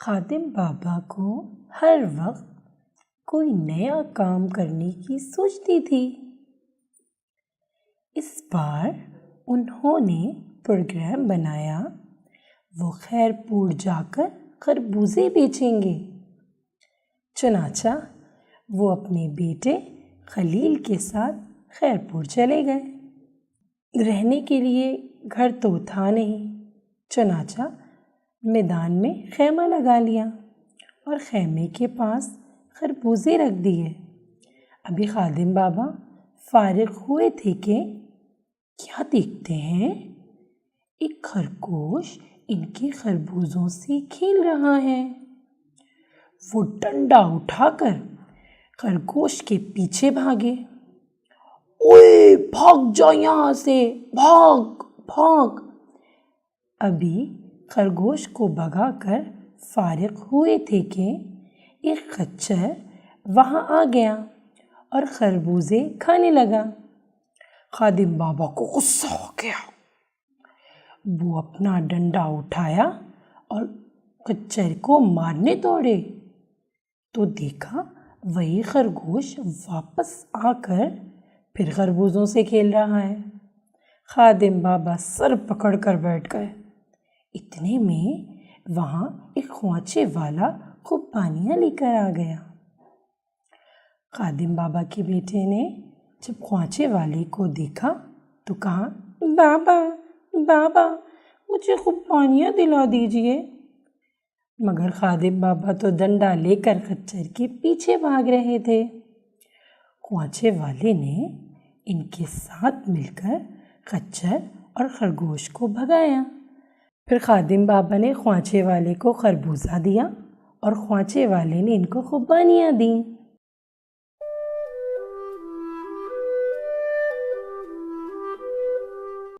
खादिम बाबा को हर वक्त कोई नया काम करने की सोचती थी। इस बार उन्होंने प्रोग्राम बनाया वो खैरपुर जाकर खरबूजे बेचेंगे। चुनाचा वो अपने बेटे खलील के साथ खैरपुर चले गए। रहने के लिए घर तो था नहीं। चुनाचा मैदान में खैमा लगा लिया और खैमे के पास खरबूजे रख दिए। अभी खादिम बाबा फारिग हुए थे कि क्या देखते हैं, एक खरगोश इनके खरबूजों से खेल रहा है। वो डंडा उठाकर खरगोश के पीछे भागे। ओए भाग जा यहाँ से, भाग भाग। अभी खरगोश को भगाकर फारिग हुए थे कि एक खच्चर वहाँ आ गया और खरबूजे खाने लगा। खादिम बाबा को गुस्सा हो गया। वो अपना डंडा उठाया और खच्चर को मारने दौड़े तो देखा वही खरगोश वापस आकर फिर खरबूजों से खेल रहा है। खादिम बाबा सर पकड़कर बैठ गए। इतने में वहाँ एक ख्वाचे वाला खूब पानियाँ लेकर आ गया। खादिम बाबा के बेटे ने जब ख्वाचे वाले को देखा तो कहा, बाबा बाबा मुझे खूब पानियाँ दिला दीजिए। मगर खादिम बाबा तो डंडा लेकर खच्चर के पीछे भाग रहे थे। ख्वाचे वाले ने इनके साथ मिलकर खच्चर और खरगोश को भगाया। फिर खादिम बाबा ने ख्वाचे वाले को खरबूजा दिया और ख्वाचे वाले ने इनको खूब पानियाँ दी।